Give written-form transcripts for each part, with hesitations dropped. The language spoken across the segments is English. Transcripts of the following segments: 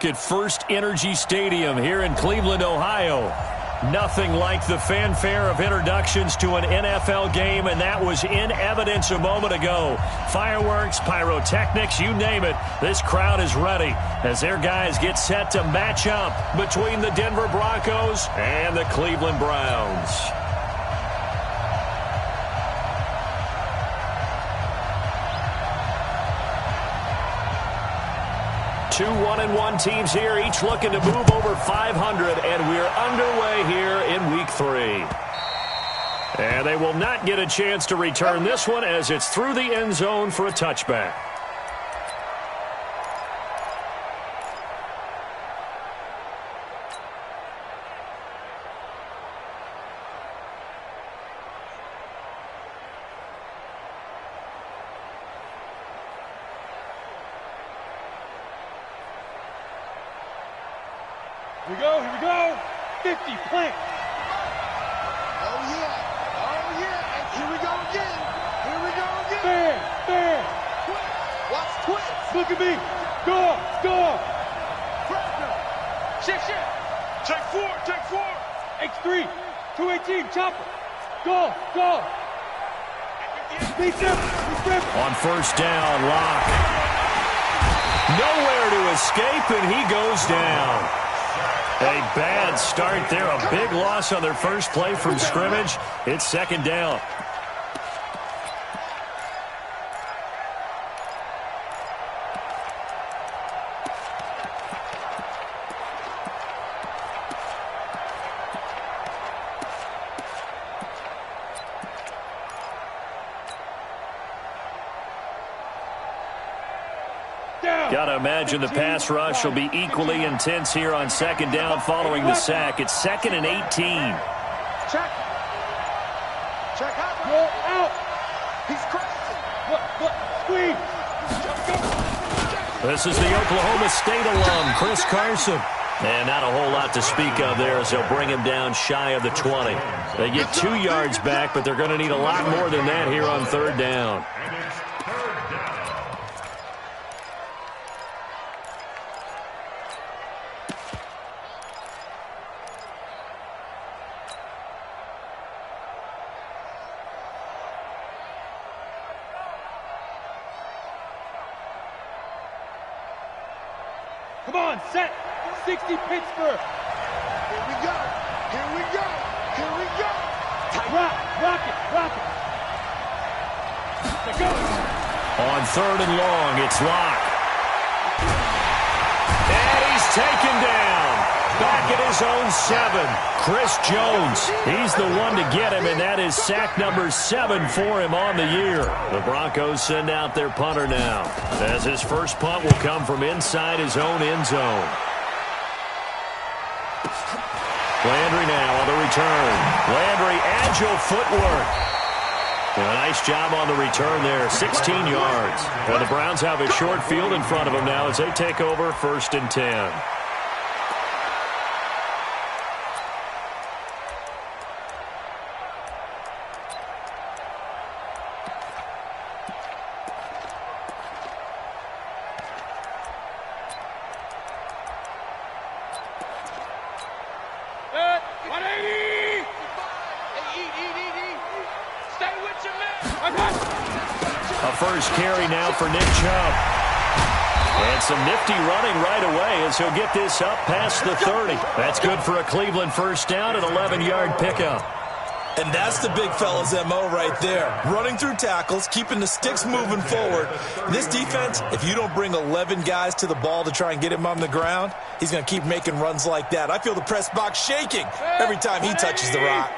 At First Energy Stadium here in Cleveland, Ohio. Nothing like the fanfare of introductions to an NFL game, and that was in evidence a moment ago. Fireworks, pyrotechnics, you name it. This crowd is ready as their guys get set to match up between the Denver Broncos and the Cleveland Browns. 2 1-1 teams here, each looking to move over 500, and we're underway here in Week 3. And they will not get a chance to return this one as it's through the end zone for a touchback. Here we go. 50, plant. Oh, yeah. And here we go again. Fair. Watch twist. Look at me. Go. Pressure. Shift. Take four. X3, 218, chopper. Go. On first down, Locke. Nowhere to escape, and he goes down. A bad start there. A big loss on their first play from scrimmage. It's second down. Got to imagine the pass rush will be equally intense here on second down following the sack. It's 2nd and 18. Check out. Go out. He's crazy. Squeeze. This is the Oklahoma State alum, Chris Carson. And not a whole lot to speak of there as they'll bring him down shy of the 20. They get 2 yards back, but they're going to need a lot more than that here on third down. Come on, set. 60 Pittsburgh. Here we go. Rock it. Let's go. On third and long, it's Locke. And he's taken down. Back at his own 7. Chris Jones. He's the one to get him, and that is sack number 7 for him on the year. The Broncos send out their punter now, as his first punt will come from inside his own end zone. Landry now on the return. Landry, agile footwork. And a nice job on the return there, 16 yards. And the Browns have a short field in front of them now as they take over 1st and 10. A first carry now for Nick Chubb. And some nifty running right away as he'll get this up past the 30. That's good for a Cleveland first down and 11-yard pickup. And that's the big fella's MO right there. Running through tackles, keeping the sticks moving forward. This defense, if you don't bring 11 guys to the ball to try and get him on the ground, he's going to keep making runs like that. I feel the press box shaking every time he touches the rock.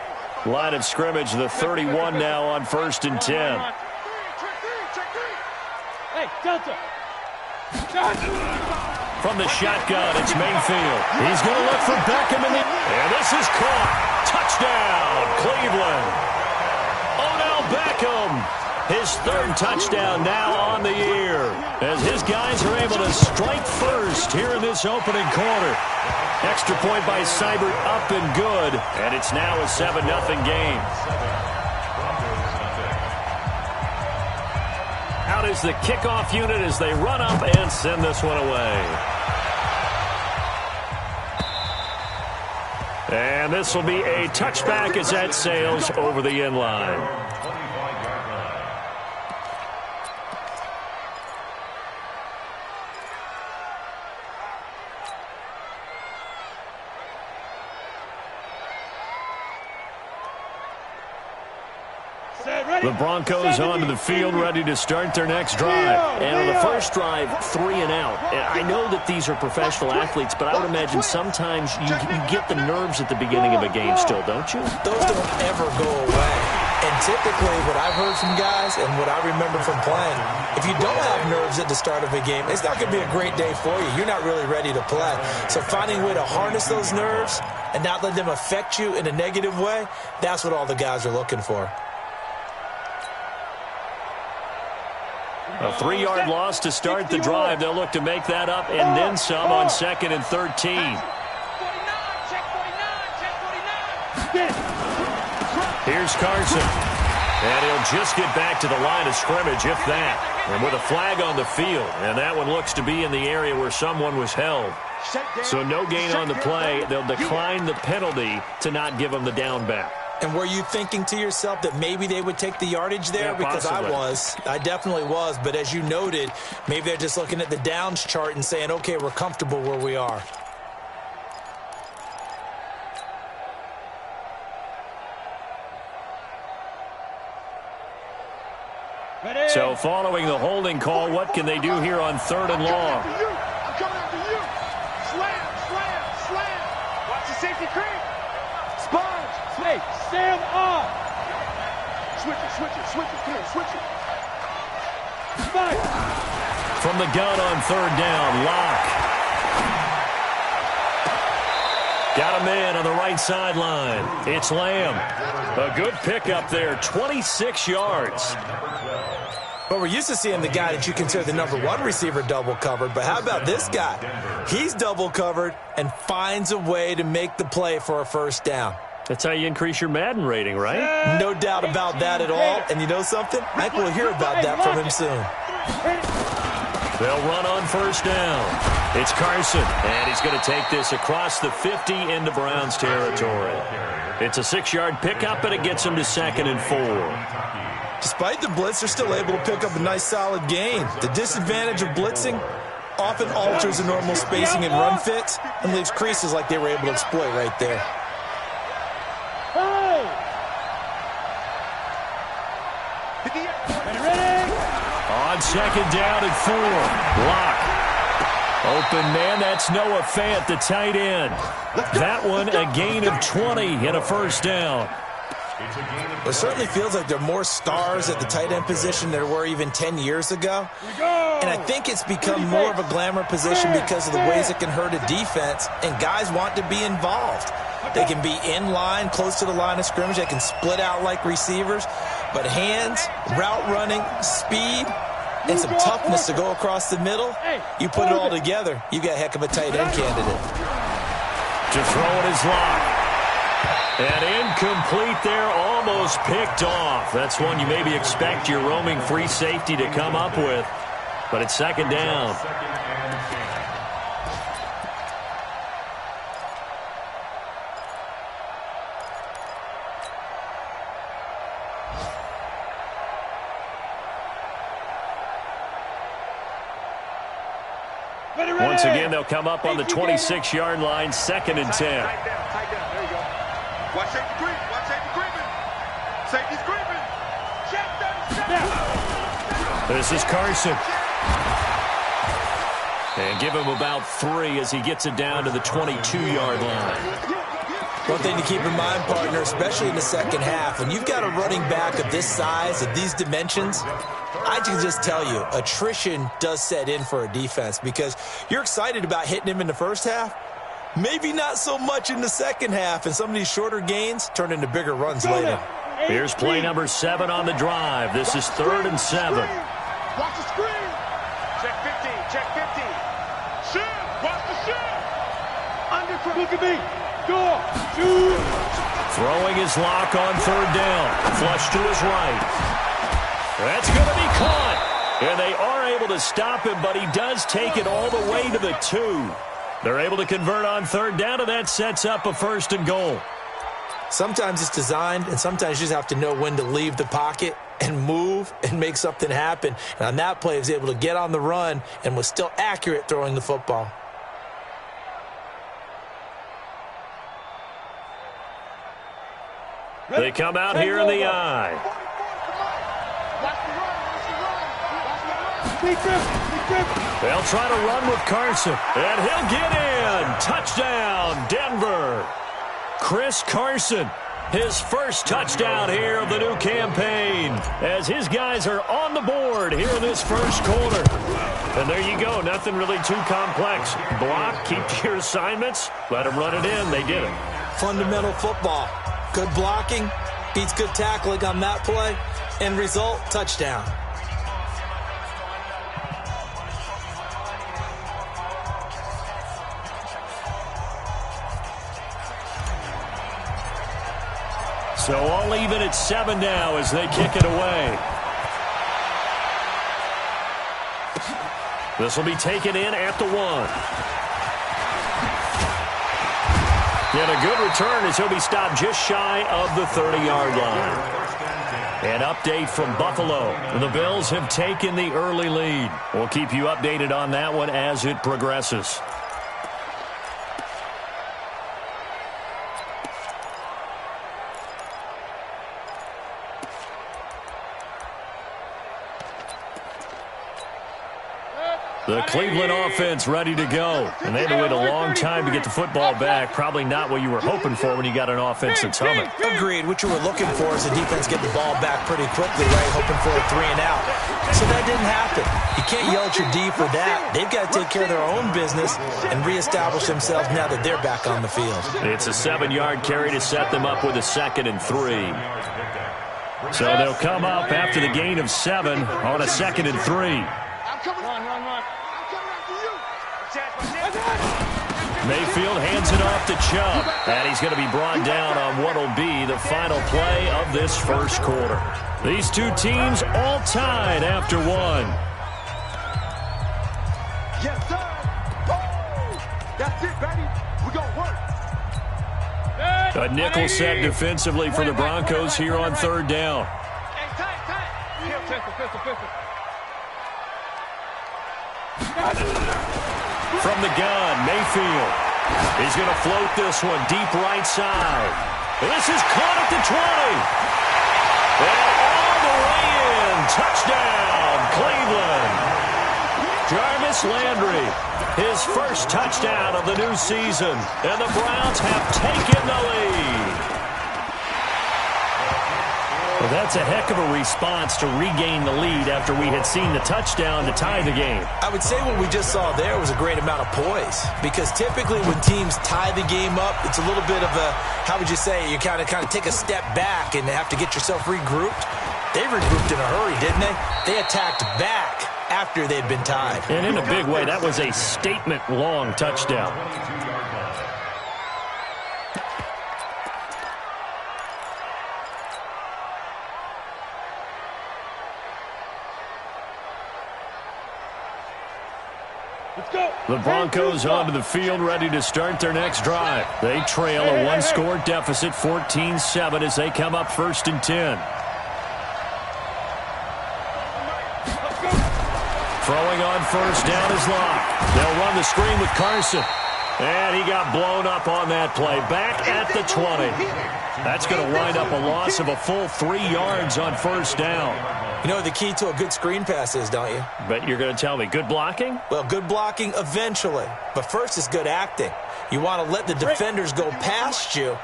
Line of scrimmage, the 31 now on 1st and 10. Hey, Delta. From the shotgun, it's Mayfield. He's going to look for Beckham and this is caught. Touchdown, Cleveland. Odell Beckham, his 3rd touchdown now on the year, as his guys are able to strike first here in this opening quarter. Extra point by Seibert, up and good, and it's now a 7-0 game. Out is the kickoff unit as they run up and send this one away. And this will be a touchback as that sails over the end line. The Broncos onto the field, ready to start their next drive. And on the first drive, 3 and out. And I know that these are professional athletes, but I would imagine sometimes you get the nerves at the beginning of a game still, don't you? Those don't ever go away. And typically what I've heard from guys and what I remember from playing, if you don't have nerves at the start of a game, it's not going to be a great day for you. You're not really ready to play. So finding a way to harness those nerves and not let them affect you in a negative way, that's what all the guys are looking for. A 3-yard loss to start the drive. They'll look to make that up and then some on 2nd and 13. Here's Carson. And he'll just get back to the line of scrimmage, if that. And with a flag on the field. And that one looks to be in the area where someone was held. So no gain on the play. They'll decline the penalty to not give them the down back. And were you thinking to yourself that maybe they would take the yardage there? Yeah, because possibly. I definitely was. But as you noted, maybe they're just looking at the downs chart and saying, okay, we're comfortable where we are. So following the holding call, what can they do here on 3rd and long? I'm coming after you. Slam, slam, slam. Watch the safety creep. Sponge. Hey, Sam off. Switch it, switch it, switch it. Come here, switch it. Fight. From the gun on 3rd down, Locke. Got him in on the right sideline. It's Lamb. A good pickup there, 26 yards. But we're used to seeing the guy that you consider the #1 receiver double covered. But how about this guy? He's double covered and finds a way to make the play for a first down. That's how you increase your Madden rating, right? No doubt about that at all. And you know something? I think we'll hear about that from him soon. They'll run on 1st down. It's Carson, and he's going to take this across the 50 into Browns territory. It's a 6-yard pickup, and it gets him to 2nd and 4. Despite the blitz, they're still able to pick up a nice solid gain. The disadvantage of blitzing often alters the normal spacing and run fits and leaves creases like they were able to exploit right there. On 2nd down and 4. Locke. Open man, that's Noah Fant, the tight end. That one, a gain of 20 and a 1st down. It certainly feels like there are more stars at the tight end position than there were even 10 years ago. And I think it's become more of a glamour position because of the ways it can hurt a defense, and guys want to be involved. They can be in line, close to the line of scrimmage. They can split out like receivers. But hands, route running, speed, and some toughness to go across the middle, you put it all together, you got a heck of a tight end candidate. To throw it is Locke. And incomplete there, almost picked off. That's one you maybe expect your roaming free safety to come up with. But it's 2nd down. Once again, they'll come up on the 26-yard line, 2nd and 10. Tight down, there you go. Watch safety creep, watch safety creeping. Safety's creeping. Check that. This is Carson. And give him about 3 as he gets it down to the 22-yard line. One thing to keep in mind, partner, especially in the second half, when you've got a running back of this size, of these dimensions, I can just tell you, attrition does set in for a defense because you're excited about hitting him in the first half. Maybe not so much in the second half, and some of these shorter gains turn into bigger runs later. Here's play number 7 on the drive. This is 3rd and 7. Watch the screen. Check 15, check 15. Shoot, watch the shoot. Undercut. Look at me. Go. Shoot. Throwing his Locke on 3rd down. Flush to his right. That's going to be caught. And they are able to stop him, but he does take it all the way to the 2. They're able to convert on third down, and that sets up a 1st and goal. Sometimes it's designed, and sometimes you just have to know when to leave the pocket and move and make something happen. And on that play, he was able to get on the run and was still accurate throwing the football. They come out here in the eye. They'll try to run with Carson, and he'll get in. Touchdown, Denver. Chris Carson, his first touchdown here of the new campaign, as his guys are on the board here in this first quarter. And there you go, nothing really too complex. Block, keep to your assignments, let them run it in. They did it. Fundamental football. Good blocking, beats good tackling on that play. End result, touchdown. So all even at 7 now as they kick it away. This will be taken in at the 1. And a good return as he'll be stopped just shy of the 30-yard line. An update from Buffalo. The Bills have taken the early lead. We'll keep you updated on that one as it progresses. The Cleveland offense ready to go. And they had to wait a long time to get the football back. Probably not what you were hoping for when you got an offense that's humming. Agreed. What you were looking for is the defense get the ball back pretty quickly, right? Hoping for a 3 and out. So that didn't happen. You can't yell at your D for that. They've got to take care of their own business and reestablish themselves now that they're back on the field. It's a 7-yard carry to set them up with a 2nd and 3. So they'll come up after the gain of 7 on a 2nd and 3. Mayfield hands it off to Chubb, and he's going to be brought down on what will be the final play of this first quarter. These two teams all tied after 1. Yes, sir. Oh, that's it, baby. We're going to work. A nickel set defensively for the Broncos here on 3rd down. From the gun, Mayfield. He's going to float this one deep right side. This is caught at the 20. And all the way in. Touchdown, Cleveland. Jarvis Landry, his first touchdown of the new season. And the Browns have taken the lead. Well, that's a heck of a response to regain the lead after we had seen the touchdown to tie the game. I would say what we just saw there was a great amount of poise, because typically when teams tie the game up, it's a little bit of a, how would you say, you kind of take a step back and have to get yourself regrouped. They regrouped in a hurry, didn't they? They attacked back after they'd been tied. And in a big way, that was a statement-long touchdown. The Broncos onto the field, ready to start their next drive. They trail a 1-score deficit, 14-7, as they come up 1st and 10. Throwing on 1st down is Locke. They'll run the screen with Carson. And he got blown up on that play. Back at the 20. That's going to wind up a loss of a full 3 yards on 1st down. You know what the key to a good screen pass is, don't you? But you're going to tell me, good blocking? Well, good blocking eventually. But first is good acting. You want to let the defenders go past you,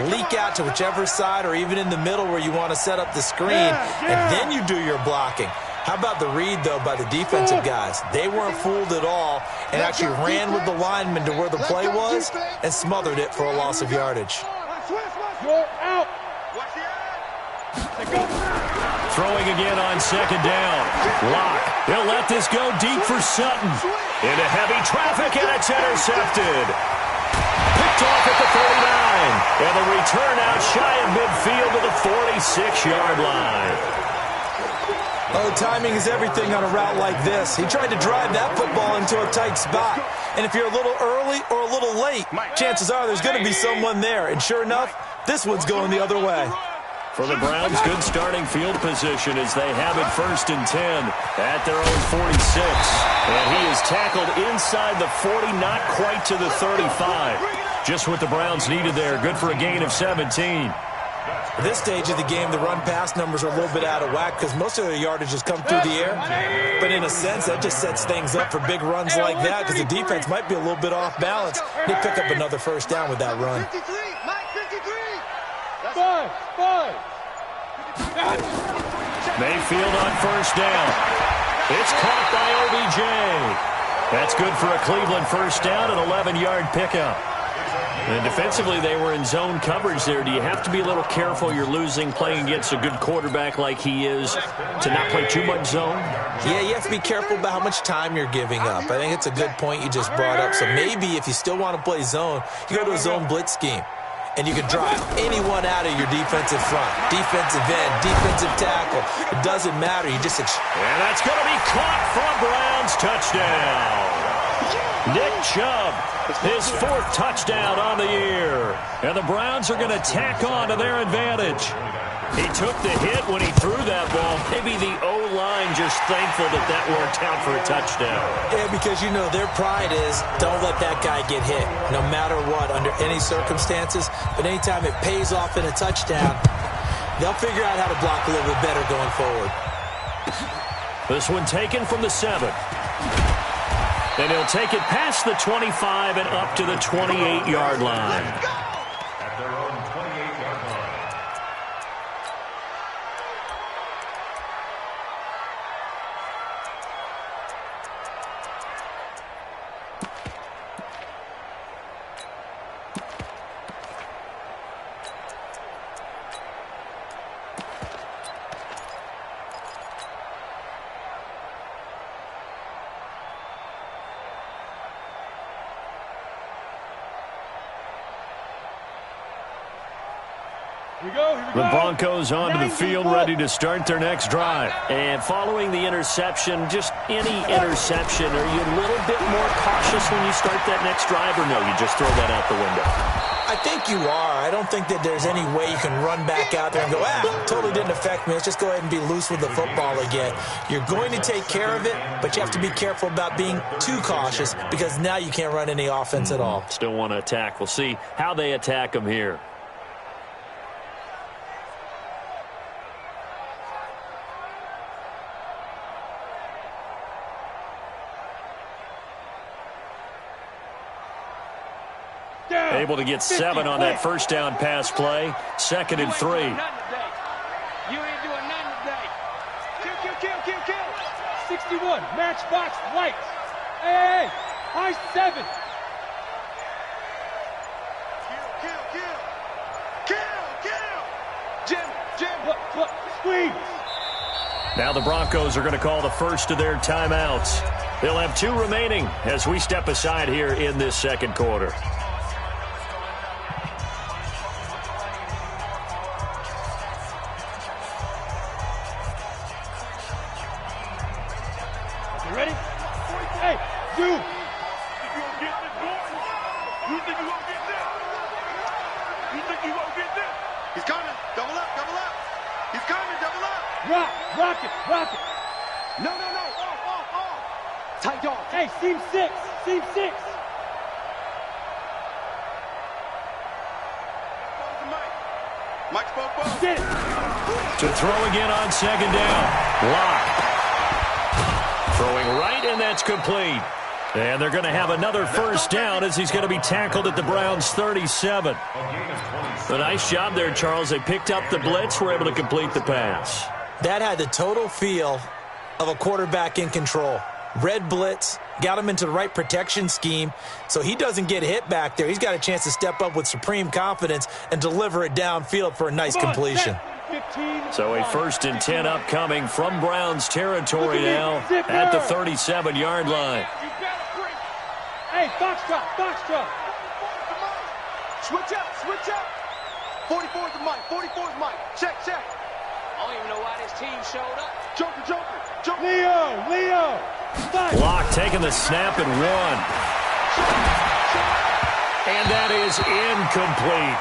leak out to whichever side or even in the middle where you want to set up the screen, and then you do your blocking. How about the read, though, by the defensive guys? They weren't fooled at all and actually ran with the lineman to where the play was and smothered it for a loss of yardage. You're out. Throwing again on 2nd down. Locke. He'll let this go deep for Sutton. Into heavy traffic, and it's intercepted. Picked off at the 39. And the return out shy of midfield to the 46-yard line. Oh, timing is everything on a route like this. He tried to drive that football into a tight spot. And if you're a little early or a little late, chances are there's going to be someone there. And sure enough, this one's going the other way. For the Browns, good starting field position as they have it 1st and 10 at their own 46. And he is tackled inside the 40, not quite to the 35. Just what the Browns needed there. Good for a gain of 17. At this stage of the game, the run-pass numbers are a little bit out of whack because most of their yardage has come through the air. But in a sense, that just sets things up for big runs like that because the defense might be a little bit off balance. They pick up another first down with that run. 5. Mayfield on first down. It's caught by OBJ. That's good for a Cleveland first down, an 11-yard pickup. And defensively, they were in zone coverage there. Do you have to be a little careful? You're losing, playing against a good quarterback like he is, to not play too much zone? Yeah, you have to be careful about how much time you're giving up. I think it's a good point you just brought up. So maybe if you still want to play zone, you go to a zone blitz scheme. And you can drive anyone out of your defensive front. Defensive end, defensive tackle. It doesn't matter. You just... And that's going to be caught for a Browns touchdown. Nick Chubb, his 4th touchdown on the year. And the Browns are going to tack on to their advantage. He took the hit when he threw that ball. Maybe the O-line just thankful that that worked out for a touchdown. Yeah, because, you know, their pride is don't let that guy get hit, no matter what, under any circumstances. But anytime it pays off in a touchdown, they'll figure out how to block a little bit better going forward. This one taken from the 7. And he'll take it past the 25 and up to the 28-yard line. At their own 28-yard line. The Broncos onto the field, ready to start their next drive. And following the interception, just any interception, are you a little bit more cautious when you start that next drive, or no, you just throw that out the window? I think you are. I don't think that there's any way you can run back out there and go, totally didn't affect me. Let's just go ahead and be loose with the football again. You're going to take care of it, but you have to be careful about being too cautious because now you can't run any offense at all. Still want to attack. We'll see how they attack them here. Able to get 7 on that first down pass play. 2nd and 3. You ain't doing nothing today. Kill. 61, matchbox lights. Hey, high 7. Kill. Jim. Look, squeeze. Now the Broncos are going to call the first of their timeouts. They'll have 2 remaining as we step aside here in this second quarter. Ready? Hey, dude. You gonna get this, boy? You think you gonna get this? You think you gonna get this? He's coming. Double up. He's coming. Double up. Rock it. No. Off. Tight dog. Hey, seam 6. Mike spoke ball. Get it. To throw again on 2nd down. Lock. Throwing right, and that's complete. And they're going to have another first down as he's going to be tackled at the Browns' 37. A nice job there, Charles. They picked up the blitz, were able to complete the pass. That had the total feel of a quarterback in control. Red blitz, got him into the right protection scheme, so he doesn't get hit back there. He's got a chance to step up with supreme confidence and deliver it downfield for a nice completion. So a 1st and 10 upcoming from Browns territory now at the 37-yard line. Hey, Foxtrot. Switch up. 44's the Mike. Check. I don't even know why this team showed up. Joker. Leo. Stop. Block taking the snap and one. And that is incomplete.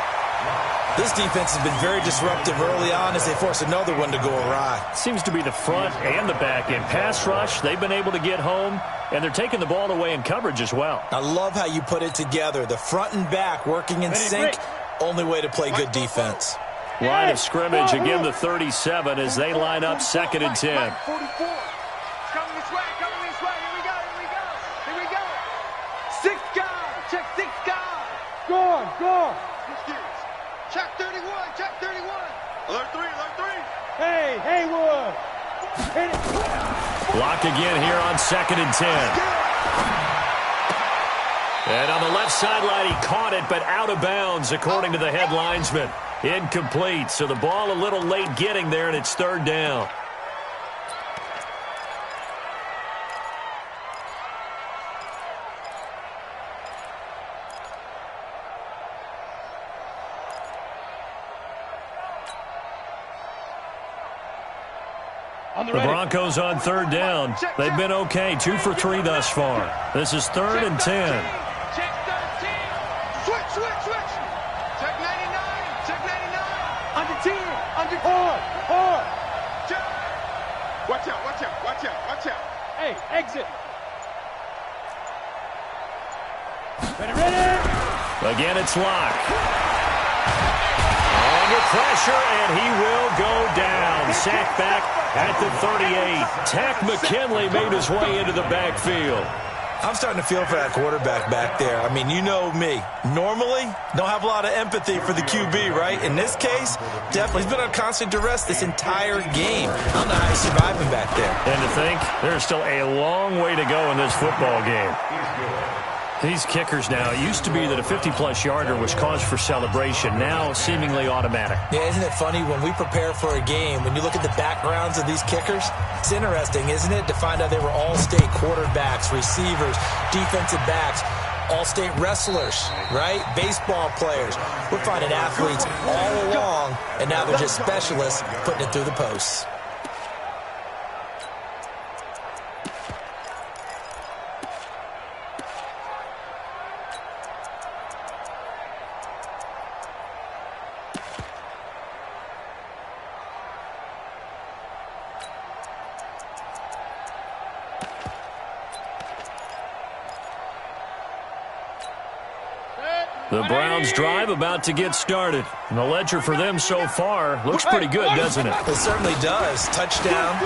This defense has been very disruptive early on as they force another one to go awry. Seems to be the front and the back end. Pass rush, they've been able to get home, and they're taking the ball away in coverage as well. I love how you put it together. The front and back working in sync. Only way to play good defense. Line of scrimmage, again the 37 as they line up 2nd and 10. 44. Coming this way. Here we go. 6 guys. Check 6 guys. Go. Check 31. Alert 3. Hey, Haywood. Hit it. Block again here on 2nd and 10. And on the left sideline, he caught it, but out of bounds, according to the head linesman. Incomplete, so the ball a little late getting there, and it's 3rd down. The Broncos on 3rd down. They've been okay, 2 for 3 thus far. This is 3rd and 10. Check 13. Switch. Check 99. Under 10. Hard. Check. Watch out. Hey, exit. Ready. Again, it's Locke. Under pressure, and he will go down. Sacked back at the 38. Takk McKinley made his way into the backfield. I'm starting to feel for that quarterback back there. I mean, you know me. Normally, don't have a lot of empathy for the QB, right? In this case, definitely. He's been on constant duress this entire game. I don't know how he's surviving back there. And to think, there's still a long way to go in this football game. These kickers now, it used to be that a 50-plus yarder was cause for celebration. Now, seemingly automatic. Yeah, isn't it funny when we prepare for a game, when you look at the backgrounds of these kickers, it's interesting, isn't it, to find out they were all-state quarterbacks, receivers, defensive backs, all-state wrestlers, right? Baseball players. We're finding athletes all along, and now they're just specialists putting it through the posts. The Browns drive about to get started. And the ledger for them so far looks pretty good, doesn't it? It certainly does. Touchdown.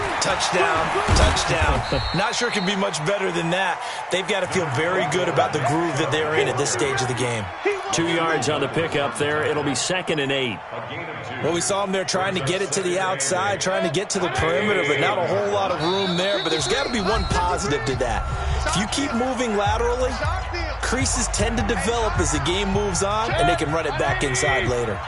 Not sure it can be much better than that. They've got to feel very good about the groove that they're in at this stage of the game. 2 yards on the pickup there. It'll be 2nd and 8. Well, we saw them there trying to get it to the outside, trying to get to the perimeter, but not a whole lot of room there. But there's got to be one positive to that. If you keep moving laterally, creases tend to develop as the game moves on, and they can run it back inside later.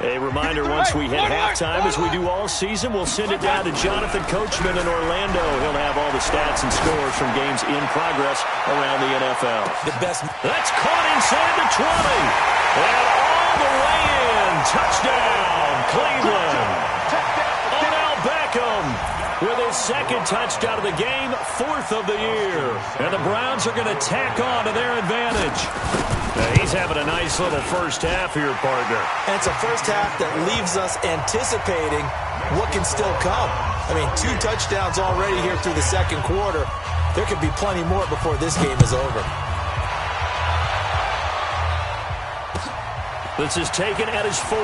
A reminder, once we hit halftime, as we do all season, we'll send it down to Jonathan Coachman in Orlando. He'll have all the stats and scores from games in progress around the NFL. That's caught inside the 20. And all the way in. Touchdown, Cleveland. Odell Beckham with his 2nd touchdown of the game, 4th of the year. And the Browns are going to tack on to their advantage. He's having a nice little first half here, partner. And it's a first half that leaves us anticipating what can still come. I mean, 2 touchdowns already here through the 2nd quarter. There could be plenty more before this game is over. This is taken at his 4.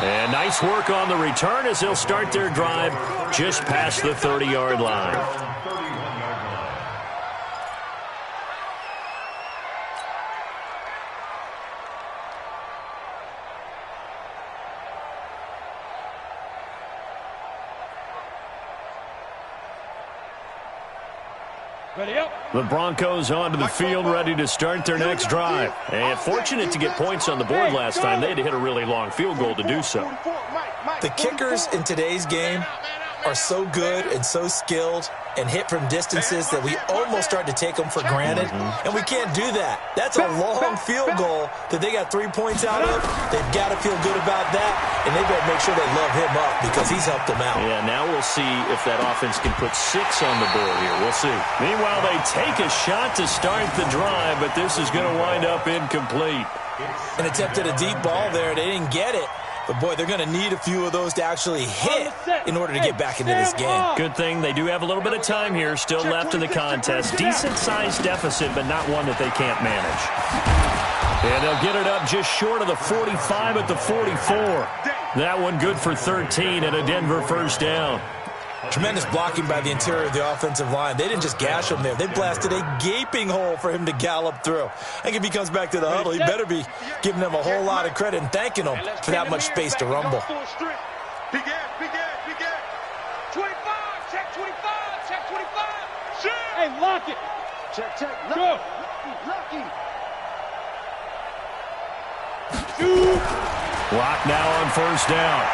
And nice work on the return as they'll start their drive just past the 30-yard line. The Broncos onto the field, ready to start their next drive. And fortunate to get points on the board last time. They had to hit a really long field goal to do so. The kickers in today's game are so good and so skilled and hit from distances that we almost start to take them for granted, and we can't do that. That's a long field goal that they got 3 points out of. They've got to feel good about that, and they better make sure they love him up because he's helped them out. Yeah, now we'll see if that offense can put 6 on the board here. We'll see. Meanwhile, they take a shot to start the drive, but this is going to wind up incomplete. An attempt at a deep ball there. They didn't get it. But, boy, they're going to need a few of those to actually hit in order to get back into this game. Good thing they do have a little bit of time here still left in the contest. Decent-sized deficit, but not one that they can't manage. And they'll get it up just short of the 45 at the 44. That one good for 13 and a Denver first down. Tremendous blocking by the interior of the offensive line. They didn't just gash him there. They blasted a gaping hole for him to gallop through. I think if he comes back to the huddle, he better be giving them a whole lot of credit and thanking them for that much space to rumble. Big ass. 25, check 25. Shit. Hey, lock it. Check. Go. Lucky. Block now on first down.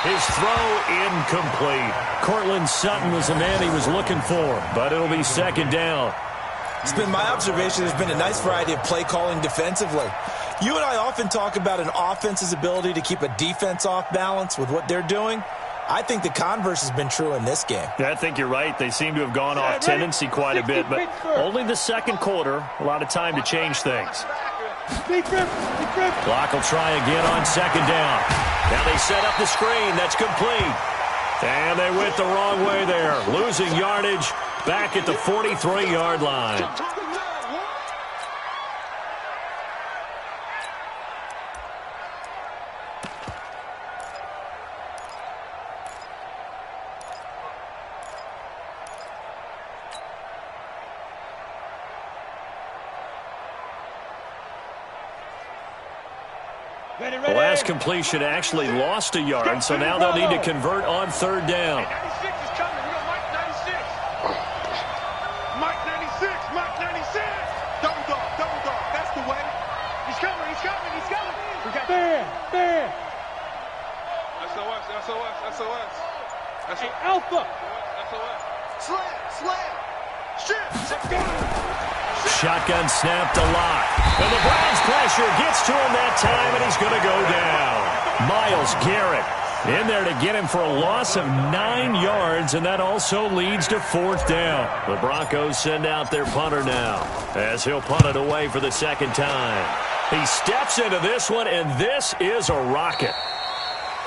His throw incomplete. Cortland Sutton was the man he was looking for, but it'll be second down. It's been my observation there's been a nice variety of play calling defensively. You and I often talk about an offense's ability to keep a defense off balance with what they're doing. I think the converse has been true in this game. I think you're right. They seem to have gone off tendency quite a bit, but only the second quarter. A lot of time to change things. Clock will try again on second down. Now they set up the screen. That's complete. And they went the wrong way there. Losing yardage back at the 43-yard line. The last completion actually lost a yard, so now they'll need to convert on third down. 96 is coming. We got Mike 96. Mike 96. Double dog. That's the way. He's coming. We got Bam. SOS. Hey, Alpha. Slam. Shit. Shotgun snap to Locke. And the Browns pressure gets to him that time, and he's going to go down. Myles Garrett in there to get him for a loss of 9 yards, and that also leads to fourth down. The Broncos send out their punter now as he'll punt it away for the second time. He steps into this one, and this is a rocket.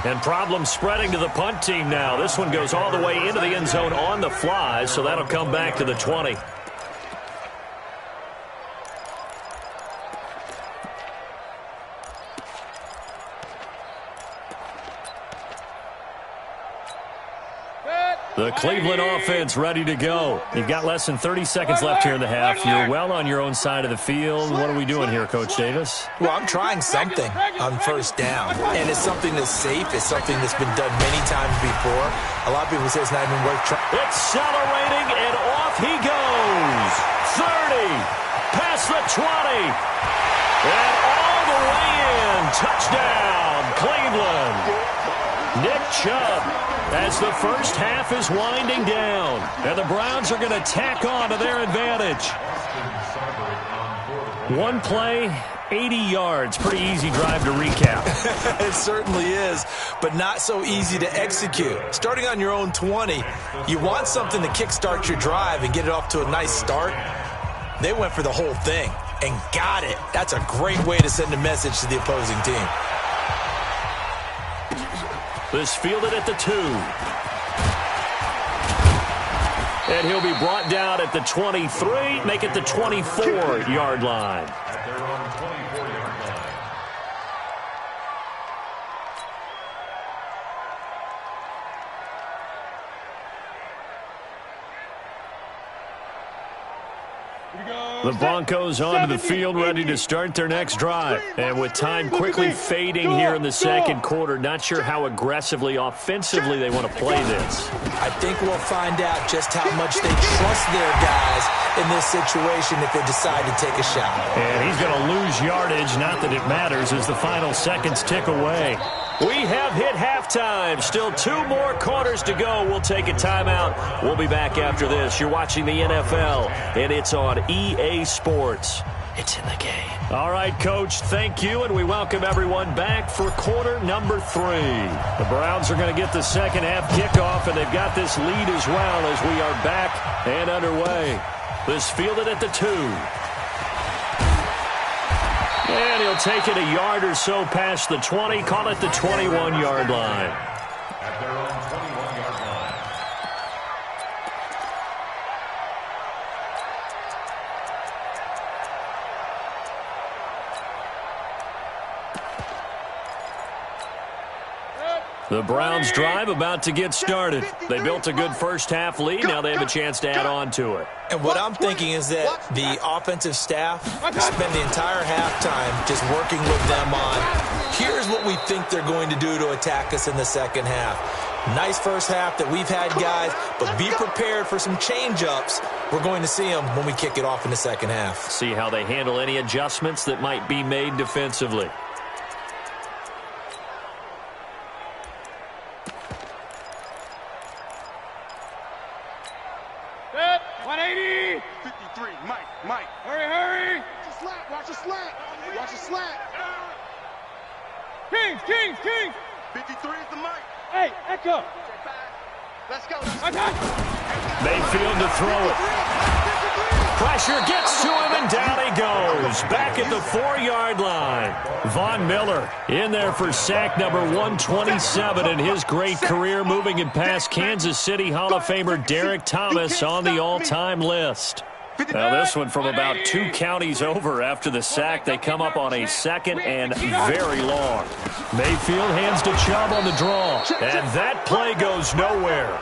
And problems spreading to the punt team now. This one goes all the way into the end zone on the fly, so that'll come back to the 20. The Cleveland offense ready to go. You've got less than 30 seconds left here in the half. You're well on your own side of the field. What are we doing here, Coach Davis? Well, I'm trying something on first down, and it's something that's safe. It's something that's been done many times before. A lot of people say it's not even worth trying. Accelerating, and off he goes. 30, past the 20, and all the way in. Touchdown, Cleveland. Nick Chubb, as the first half is winding down, and the Browns are going to tack on to their advantage. One play, 80 yards. Pretty easy drive to recap. It certainly is, but not so easy to execute. Starting on your own 20, you want something to kickstart your drive and get it off to a nice start. They went for the whole thing and got it. That's a great way to send a message to the opposing team. This fielded at the 2. And he'll be brought down at the 23, make it the 24-yard line. The Broncos onto the field, ready to start their next drive. And with time quickly fading here in the second quarter, not sure how aggressively, offensively they want to play this. I think we'll find out just how much they trust their guys in this situation if they decide to take a shot. And he's going to lose yardage, not that it matters, as the final seconds tick away. We have hit halftime. Still 2 more quarters to go. We'll take a timeout. We'll be back after this. You're watching the NFL, and it's on EA Sports. It's in the game. All right, Coach, thank you, and we welcome everyone back for quarter number 3. The Browns are going to get the second half kickoff, and they've got this lead as well as we are back and underway. This fielded at the 2. And he'll take it a yard or so past the 20, call it the 21-yard line. At their own 21-yard line. The Browns drive about to get started. They built a good first half lead. Now they have a chance to add on to it. And what I'm thinking is that the offensive staff spend the entire halftime just working with them on, here's what we think they're going to do to attack us in the second half. Nice first half that we've had, guys, but be prepared for some change-ups. We're going to see them when we kick it off in the second half. See how they handle any adjustments that might be made defensively. Set. 180. 53, Mike. Hurry. Watch a slat. Kings. 53 is the Mike. Hey, Echo. Let's go. Mayfield to throw it. Pressure gets to him, and down he goes. Back at the 4-yard line. Von Miller in there for sack number 127 in his great career, moving it past Kansas City Hall of Famer Derek Thomas on the all-time list. Now this one from about 2 counties over after the sack. They come up on a 2nd and very long. Mayfield hands to Chubb on the draw. And that play goes nowhere.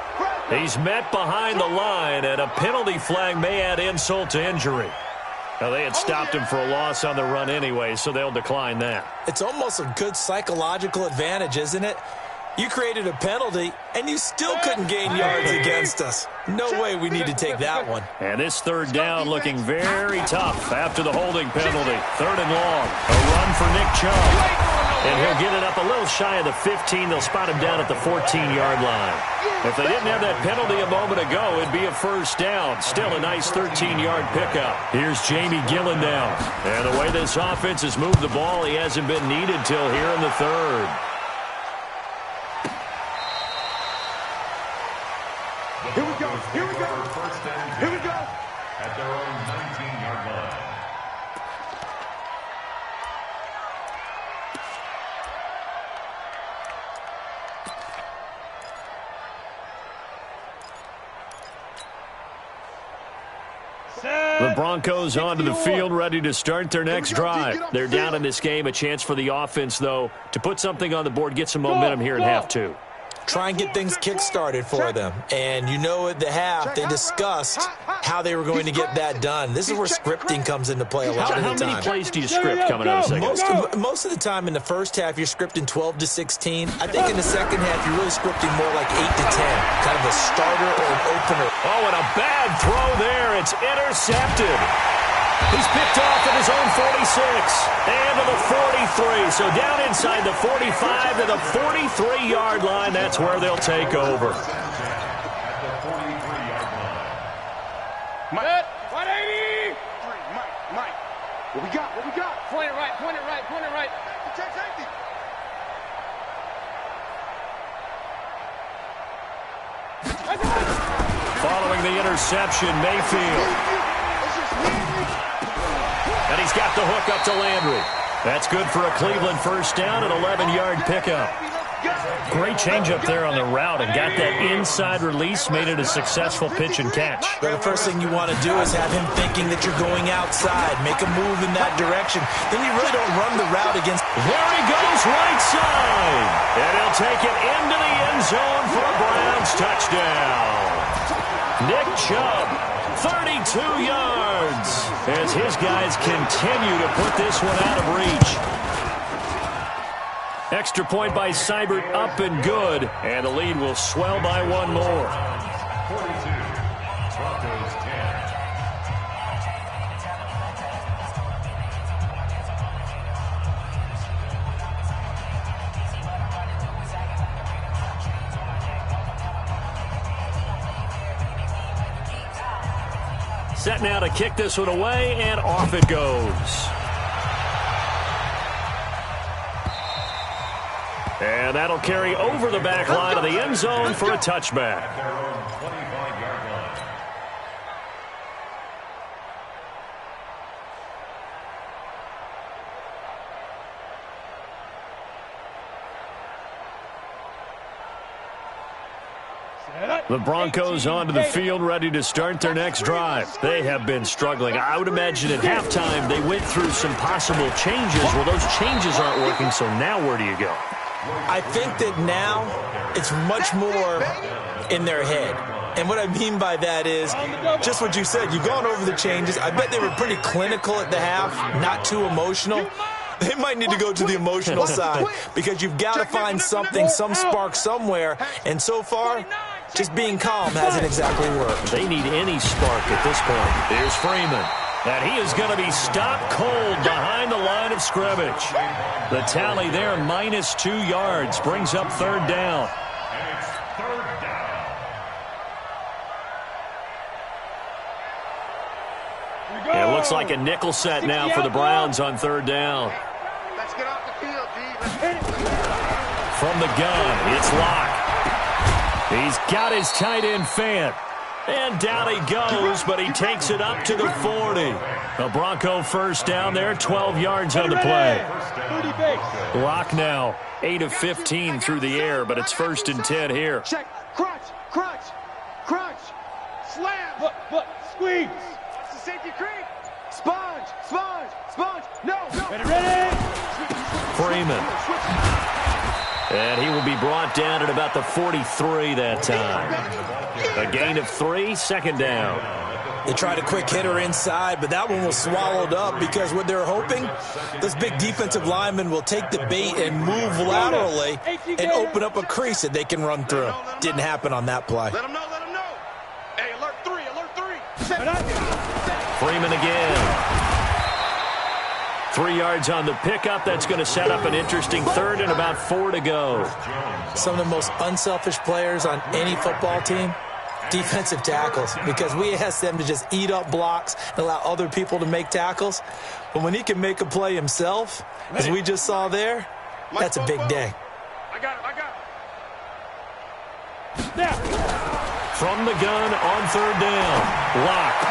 He's met behind the line, and a penalty flag may add insult to injury. Now, they had stopped him for a loss on the run anyway, so they'll decline that. It's almost a good psychological advantage, isn't it? You created a penalty, and you still couldn't gain yards against us. No way we need to take that one. And this third down looking very tough after the holding penalty. 3rd and long. A run for Nick Chubb. And he'll get it up a little shy of the 15. They'll spot him down at the 14-yard line. If they didn't have that penalty a moment ago, it'd be a first down. Still a nice 13-yard pickup. Here's Jamie Gillen now. And the way this offense has moved the ball, he hasn't been needed till here in the 3rd. Here we go. First and 10. At their own 19-yard line. The Broncos onto the field, ready to start their next drive. They're down in this game. A chance for the offense, though, to put something on the board, get some momentum here in half 2. Try and get things kick-started for them. And you know at the half, they discussed how they were going to get that done. This is where scripting comes into play a lot of the time. How many plays do you script coming out of the second half? Most of the time in the first half, you're scripting 12 to 16. I think in the second half, you're really scripting more like 8 to 10, kind of a starter or an opener. Oh, and a bad throw there. It's intercepted. He's picked off at his own 46 and to the 43. So down inside the 45 to the 43-yard line. That's where they'll take over. At the 43-yard line. Set. 180. Mike. What we got? Point it right. Check safety. Following the interception, Mayfield. And he's got the hook up to Landry. That's good for a Cleveland first down, an 11-yard pickup. Great change up there on the route and got that inside release, made it a successful pitch and catch. The first thing you want to do is have him thinking that you're going outside, make a move in that direction. Then you really don't run the route against. There he goes, right side. And he'll take it into the end zone for a Browns touchdown. Nick Chubb, 32 yards, as his guys continue to put this one out of reach. Extra point by Seibert, up and good, and the lead will swell by one more. 42. Broncos 10. set now to kick this one away, and off it goes. And that'll carry over the back line of the end zone for a touchback. The Broncos onto the field, ready to start their next drive. They have been struggling. I would imagine at halftime they went through some possible changes. Well, those changes aren't working, so now where do you go? I think that now it's much more in their head. And what I mean by that is just what you said. You've gone over the changes. I bet they were pretty clinical at the half, not too emotional. They might need to go to the emotional side because you've got to find something, some spark somewhere. And so far, just being calm hasn't exactly worked. They need any spark at this point. Here's Freeman. And he is going to be stopped cold behind the line of scrimmage. The tally there, -2 yards, brings up third down. And it's third down. It looks like a nickel set now for the Browns on third down. Let's get off the field, D. From the gun, it's Locke. He's got his tight end Fant. And down he goes, but he takes it up to the 40. The Bronco first down there, 12 yards on the play. Locke now, 8 of 15 through the air, but it's 1st and 10 here. Check. Crunch. Slam. Look. Squeeze. It's the safety creep. Sponge. No. Ready. Freeman. And he will be brought down at about the 43 that time. A gain of 3, second down. They tried a quick hitter inside, but that one was swallowed up because what they're hoping, this big defensive lineman will take the bait and move laterally and open up a crease that they can run through. Didn't happen on that play. Let him know. Hey, alert 3. Freeman again. 3 yards on the pickup. That's going to set up an interesting third and about 4 to go. Some of the most unselfish players on any football team, defensive tackles, because we ask them to just eat up blocks and allow other people to make tackles. But when he can make a play himself, as we just saw there, that's a big day. I got it. From the gun on third down, Locke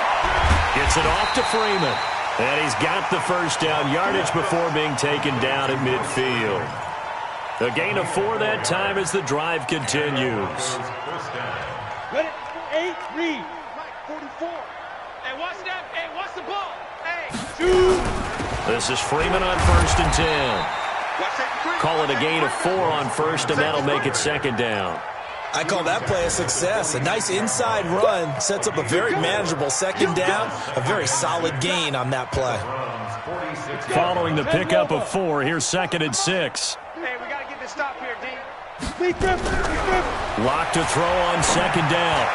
gets it off to Freeman. And he's got the first down yardage before being taken down at midfield. A gain of 4 that time as the drive continues. Ready. 8, read. Mike, 44. Hey, watch that. Hey, watch the ball. Hey. Shoot. This is Freeman on 1st and 10. Watch safety creep. Call it a gain of 4 on first, and that'll make it second down. I call that play a success. A nice inside run sets up a very manageable second down, a very solid gain on that play. Following the pickup of 4, here's 2nd and 6. Hey, we got to get this stop here, D. Locke to throw on second down.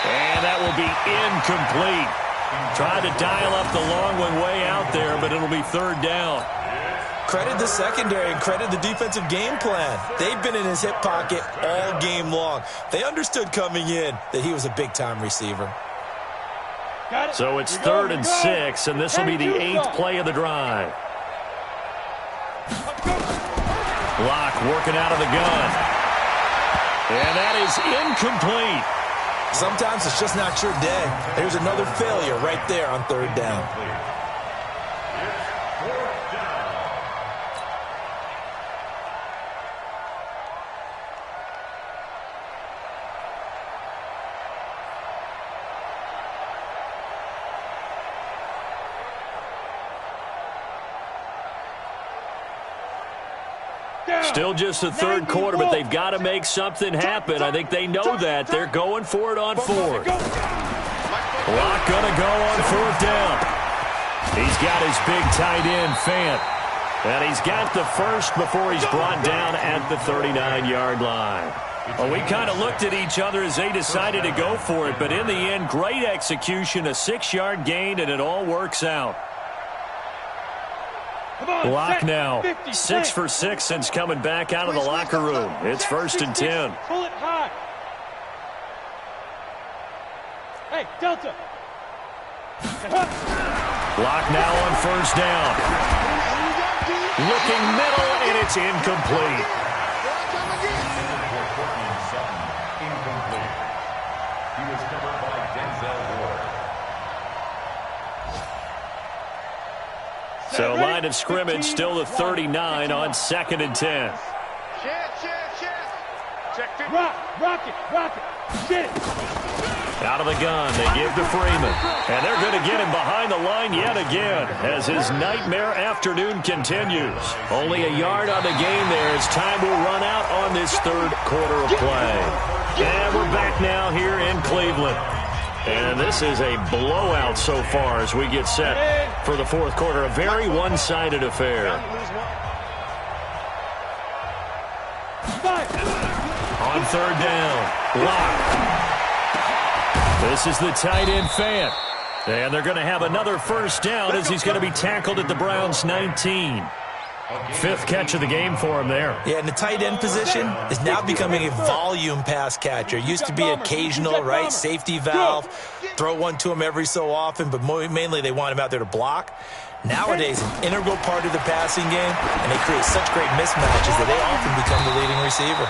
And that will be incomplete. Tried to dial up the long one way out there, but it'll be third down. Credit the secondary and credit the defensive game plan. They've been in his hip pocket all game long. They understood coming in that he was a big-time receiver. So it's 3rd and 6, and this will be the 8th play of the drive. Locke working out of the gun. And that is incomplete. Sometimes it's just not your day. There's another failure right there on third down. Still just the third quarter, but they've got to make something happen. I think they know that. They're going for it on 4th. Locke going to go on 4th down. He's got his big tight end, Fant. And he's got the first before he's brought down at the 39-yard line. Well, we kind of looked at each other as they decided to go for it, but in the end, great execution, a 6-yard gain, and it all works out. Locke now, 6 for 6 since coming back out of the locker room. It's 1st and 10. Pull it high. Hey, Delta. Clock now on first down. Looking middle, and it's incomplete. Incomplete. He was covered by Denzel Ward. So line of scrimmage still the 39 on 2nd and 10. Rock it. Get it. Out of the gun, they give to Freeman. And they're going to get him behind the line yet again as his nightmare afternoon continues. Only a yard on the game there as time will run out on this third quarter of play. And we're back now here in Cleveland. And this is a blowout so far as we get set for the fourth quarter. A very one-sided affair. On third down, Locke. This is the tight end, Fant. And they're going to have another first down as he's going to be tackled at the Browns' 19. 5th catch of the game for him there. Yeah, and the tight end position is now becoming a volume pass catcher. Used to be occasional, right? Safety valve. Throw one to him every so often, but mainly they want him out there to block. Nowadays, an integral part of the passing game, and they create such great mismatches that they often become the leading receiver.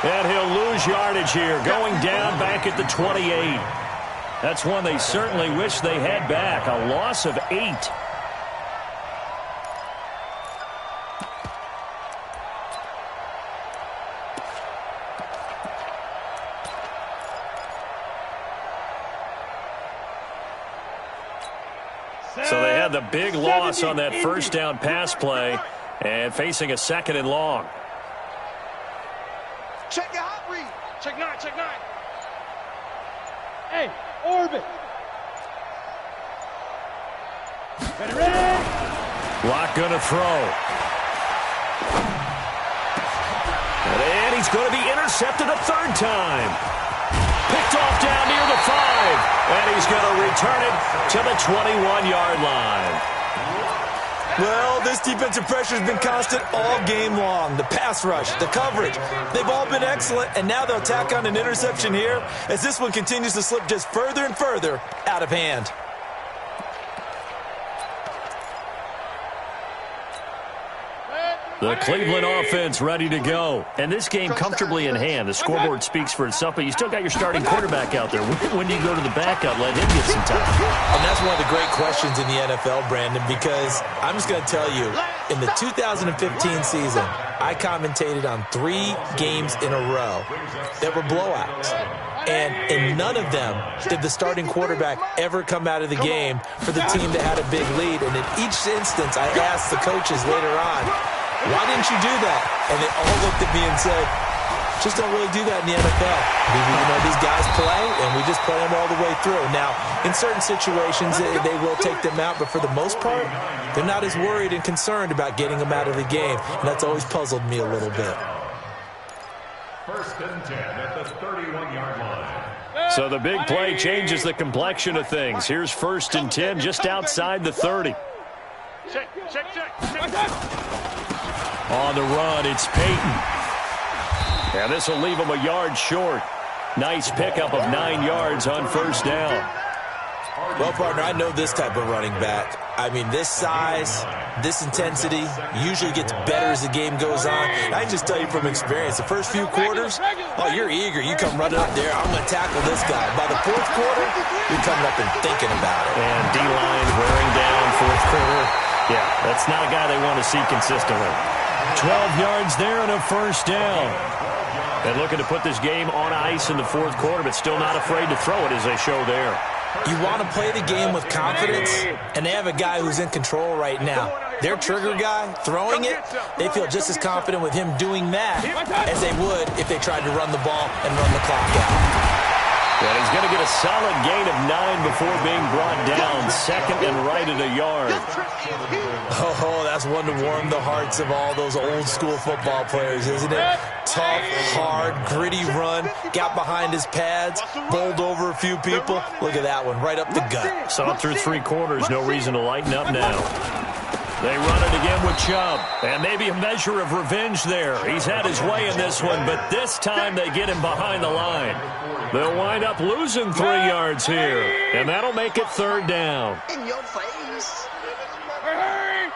And he'll lose yardage here, going down back at the 28. That's one they certainly wish they had back. A loss of 8. So they had the big loss on that first down pass play and facing a 2nd and long. Check your hot read. Check 9. Hey, orbit. Ready? Locke going to throw. And he's going to be intercepted a 3rd time. Picked off down near the 5. And he's going to return it to the 21-yard line. Well, this defensive pressure has been constant all game long. The pass rush, the coverage, they've all been excellent, and now they'll tack on an interception here as this one continues to slip just further and further out of hand. The Cleveland offense ready to go. And this game comfortably in hand. The scoreboard speaks for itself, but you still got your starting quarterback out there. When do you go to the backup, let him get some time? And that's one of the great questions in the NFL, Brandon, because I'm just going to tell you, in the 2015 season, I commentated on 3 games in a row that were blowouts. And in none of them did the starting quarterback ever come out of the game for the team that had a big lead. And in each instance, I asked the coaches later on, why didn't you do that? And they all looked at me and said, just don't really do that in the NFL. These guys play, and we just play them all the way through. Now, in certain situations, they will take them out, but for the most part, they're not as worried and concerned about getting them out of the game. And that's always puzzled me a little bit. 1st and 10 at the 31-yard line. So the big play changes the complexion of things. Here's 1st and 10 just outside the 30. Check. On the run, it's Peyton. And this will leave him a yard short. Nice pickup of 9 yards on first down. Well, partner, I know this type of running back. I mean, this size, this intensity usually gets better as the game goes on. I can just tell you from experience, the first few quarters, oh, you're eager. You come running up there, I'm going to tackle this guy. By the fourth quarter, you're coming up and thinking about it. And D-line wearing down fourth quarter. Yeah, that's not a guy they want to see consistently. 12 yards there and a first down. And looking to put this game on ice in the fourth quarter, but still not afraid to throw it as they show there. You want to play the game with confidence, and they have a guy who's in control right now. Their trigger guy, throwing it, they feel just as confident with him doing that as they would if they tried to run the ball and run the clock out. And he's going to get a solid gain of 9 before being brought down. 2nd and right at a yard. Oh, that's one to warm the hearts of all those old school football players, isn't it? Tough, hard, gritty run. Got behind his pads, bowled over a few people. Look at that one, right up the gut. Saw it through 3 quarters. No reason to lighten up now. They run it again with Chubb. And maybe a measure of revenge there. He's had his way in this one, but this time they get him behind the line. They'll wind up losing 3 yards here. And that'll make it third down. In your face. Hurry!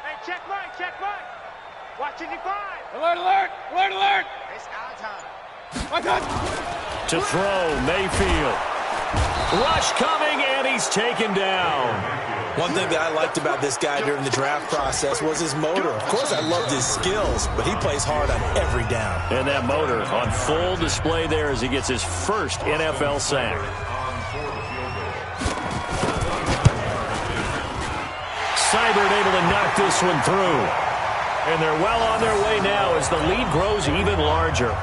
Hey, check right, check right. Watching your five. Alert, alert, alert, alert. It's our time. My God. To throw, Mayfield. Rush coming, and he's taken down. One thing that I liked about this guy during the draft process was his motor. Of course, I loved his skills, but he plays hard on every down. And that motor on full display there as he gets his first NFL sack. Seibert able to knock this one through. And they're well on their way now as the lead grows even larger.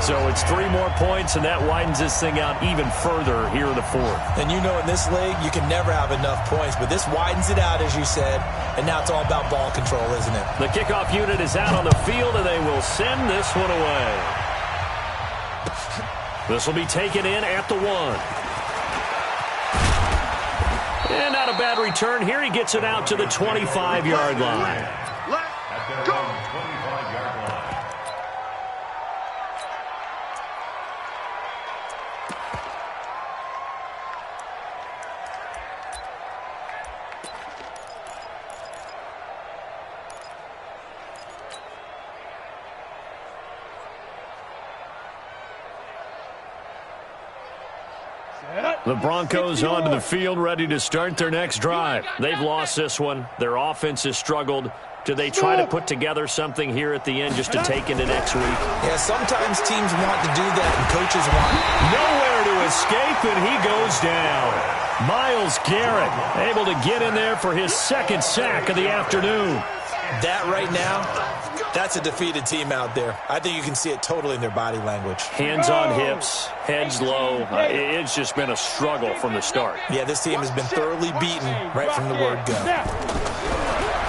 So it's 3 more points, and that widens this thing out even further here in the fourth. And you know in this league, you can never have enough points, but this widens it out, as you said, and now it's all about ball control, isn't it? The kickoff unit is out on the field, and they will send this one away. This will be taken in at the 1. And not a bad return here. He gets it out to the 25-yard line. Let's go. The Broncos onto the field, ready to start their next drive. They've lost this one. Their offense has struggled. Do they try to put together something here at the end just to take into next week? Yeah, sometimes teams want to do that, and coaches want nowhere to escape, and he goes down. Myles Garrett able to get in there for his second sack of the afternoon. That right now, that's a defeated team out there. I think you can see it totally in their body language. Hands on hips, heads low. It's just been a struggle from the start. Yeah, this team has been thoroughly beaten right from the word go.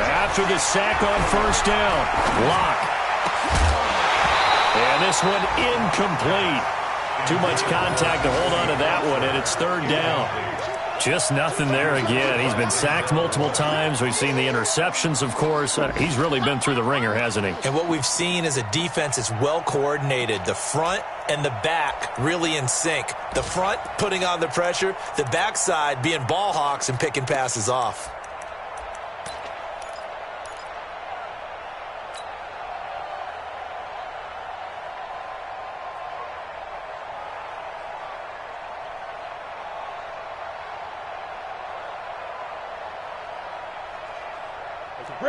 After the sack on first down, Locke. And this one incomplete. Too much contact to hold on to that one, and it's third down. Just nothing there again. He's been sacked multiple times. We've seen the interceptions, of course. He's really been through the ringer, hasn't he? And what we've seen is a defense that's well coordinated. The front and the back really in sync. The front putting on the pressure, the backside being ball hawks and picking passes off.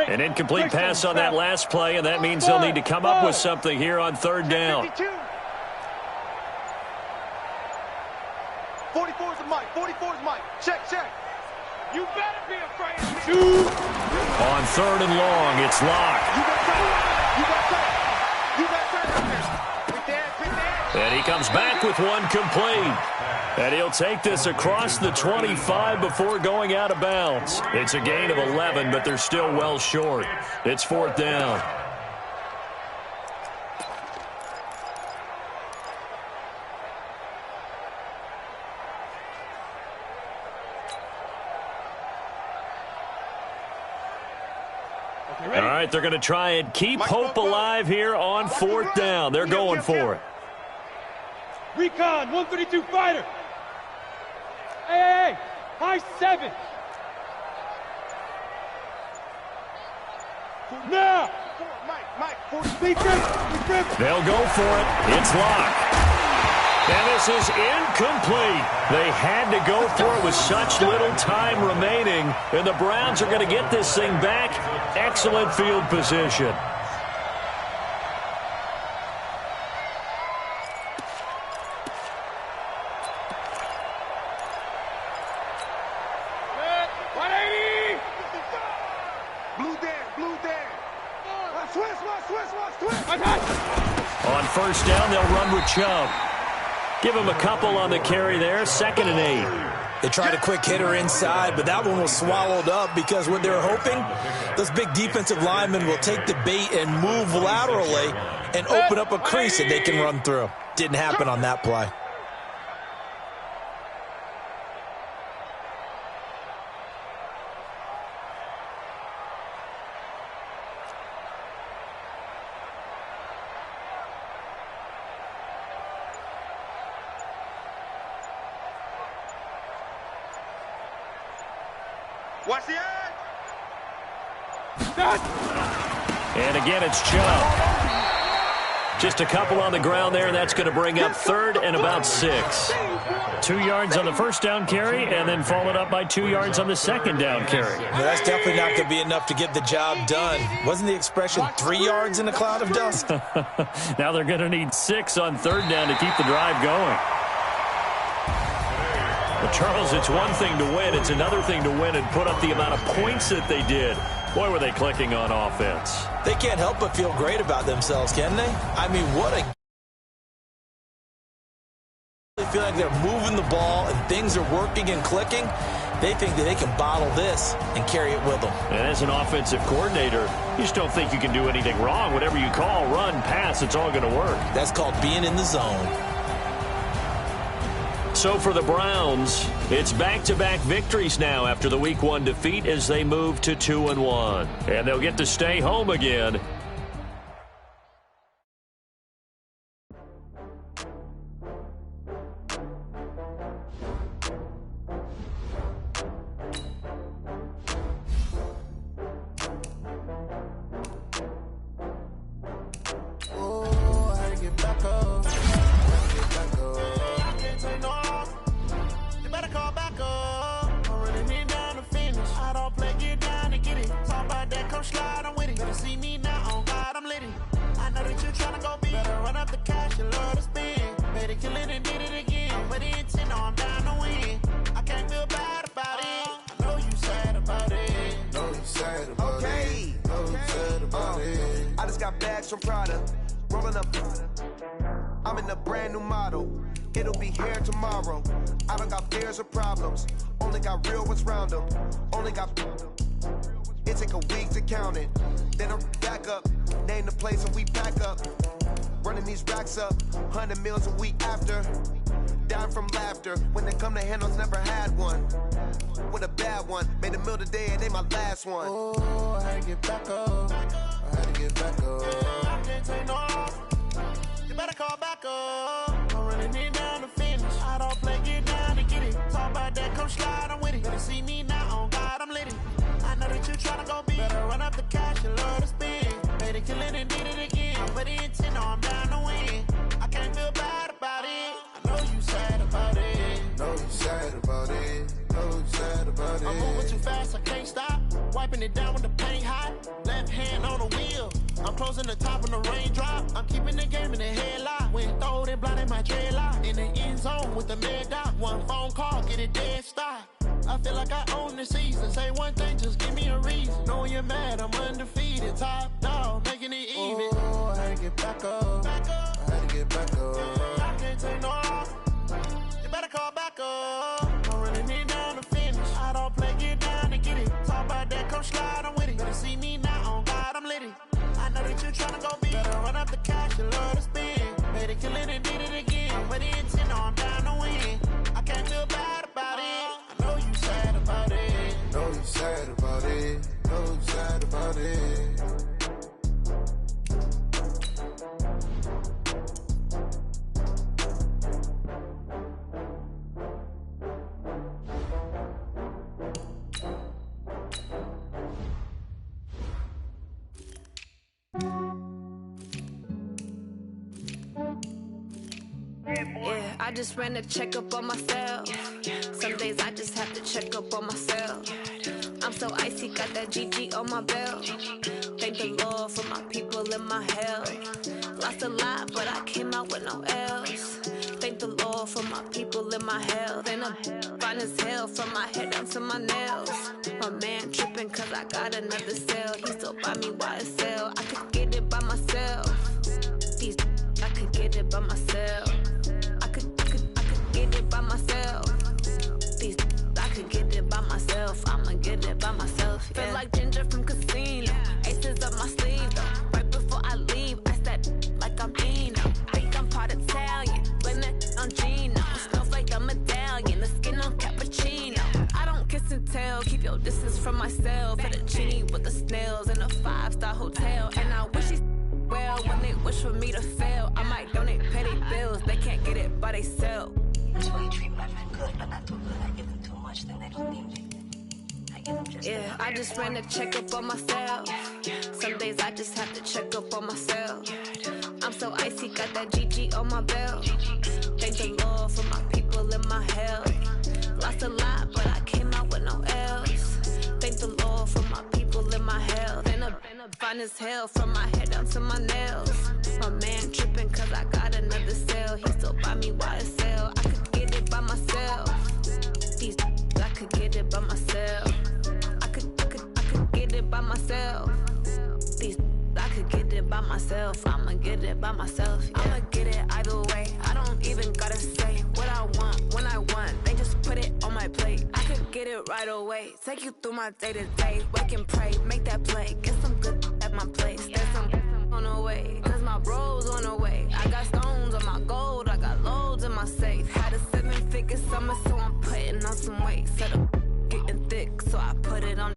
An incomplete pass on that last play, and that means they'll need to come up with something here on third down. 44 is Mike. 44 is Mike. Check, check. You better be afraid of me. On third and long, it's Locke. You got time. You got time. You got time out there. Quick there, quick there. And he comes back with one complete. And he'll take this across the 25 before going out of bounds. It's a gain of 11, but they're still well short. It's fourth down. All right, they're going to try and keep hope alive here on fourth down. They're going for it. Recon, 132 fighter. Hey, high 7. Now. They'll go for it. It's Locke. And this is incomplete. They had to go for it with such little time remaining. And the Browns are going to get this thing back. Excellent field position. On first down, they'll run with Chubb. Give him a couple on the carry there. 2nd and 8. They tried a quick hitter inside, but that one was swallowed up because what they're hoping, those big defensive linemen will take the bait and move laterally and open up a crease that they can run through. Didn't happen on that play. Watch the edge. And again, it's Chubb. Just a couple on the ground there, and that's going to bring up third and about 6. 2 yards on the first down carry, and then followed up by 2 yards on the second down carry. No, that's definitely not going to be enough to get the job done. Wasn't the expression 3 yards in a cloud of dust? Now they're going to need 6 on third down to keep the drive going. Well, Charles, it's one thing to win. It's another thing to win and put up the amount of points that they did. Boy, were they clicking on offense. They can't help but feel great about themselves, can they? I mean, what a... They feel like they're moving the ball and things are working and clicking. They think that they can bottle this and carry it with them. And as an offensive coordinator, you just don't think you can do anything wrong. Whatever you call, run, pass, it's all going to work. That's called being in the zone. So for the Browns, it's back-to-back victories now after the Week 1 defeat as they move to 2-1. And they'll get to stay home again. From Prada, rolling up. I'm in a brand new model. It'll be here tomorrow. I don't got fears or problems. Only got real ones round them. Only got. It take a week to count it. Then I'm back up. Name the place and we pack up. Running these racks up. 100 meals a week after. Dying from laughter. When they come to handles, never had one. With a bad one. Made a meal today and they my last one. Oh, I had to get back up. I had to get back up. I can't take no off. You better call back up. I'm running it down to finish. I don't play, get down to get it. Talk about that, come slide, I'm with it. Better see me now, on God, I'm lit it. I know that you tryna go big. Better run up the cash and love to spend. Made a killing and did it again. But the intent, no, I'm down to win. I can't feel bad about it. I know you sad about it. Know you sad about it. Know you sad about it. I'm moving too fast, I can't stop. Wiping it down with the paint hot. Left hand on the wheel. I'm closing the top when the raindrop. I'm keeping the game in the headlock. When throwed and blinded my dreadlock. In the end zone with the mad dot. One phone call, get it dead stop. I feel like I own the season. Say one thing, just give me a reason. Knowing you're mad, I'm undefeated. Top dog, making it even. Oh, I had to get back up. I had to get back up. I can't take no off. You better call back up. I'm running it down to finish. I don't play, get down to get it. Talk about that, come slide, I'm with it. Better see me now, on God, I'm lit it. I know that you tryna go big. Better run up the cash and love to spend. Made a killing and did it again. But the intent, no, I'm down to win. I can't feel bad about it. I know you sad about it. Know you sad about it. Know you sad about it. Yeah, I just ran a checkup on myself. Some days I just have to check up on myself. I'm so icy, got that GG on my belt. Thank the Lord for my people and my health. Lost a lot, but I came out with no L's. Thank the Lord for my people and my health. And I'm fine as hell from my head down to my nails. My man tripping cause I got another cell. He still buy me YSL. I could get it by myself. These I could get it by myself. I could get it by myself. These I could get it by myself. I'ma get it by myself. Yeah. Feel like Ginger from Casino. Aces up my sleeve though. Right before I leave, I said like I'm Dino. Think I'm part Italian. Blame it on Gino. Snowflake the medallion. The skin on cappuccino. I don't kiss and tell. Keep your distance from myself. Fettuccine with the snails in a 5-star hotel. And I wish he well when they wish for me to fail. I might donate petty bills. They can't get it by they sell. That's why you treat my men good, but not too good. I give them too much, then they don't need me. I Yeah, I just ran a checkup on myself. Some days I just have to check up on myself. I'm so icy, got that GG on my belt. Thank the Lord for my people in my health. Lost a lot, but I came out with no L's. Thank the Lord for my people in my health. And I'm fine as hell from my head down to my nails. My man tripping cause I got another sale. He still buy me while it sell. I could get it by myself. These I could get it by myself. I could get it by myself. These I could get it by myself. I'ma get it by myself. Yeah. I'ma get it either way. I don't even gotta say what I want when I want. They just put it on my plate. I could get it right away. Take you through my day to day. Wake and pray, make that play. Get some good at my place. There's some on the way. Cause my bro's on the way. I got stones on my gold. I got loads in my safe. Had a 7-figure summer, so I'm putting on some weight. Set up getting thick, so I put it on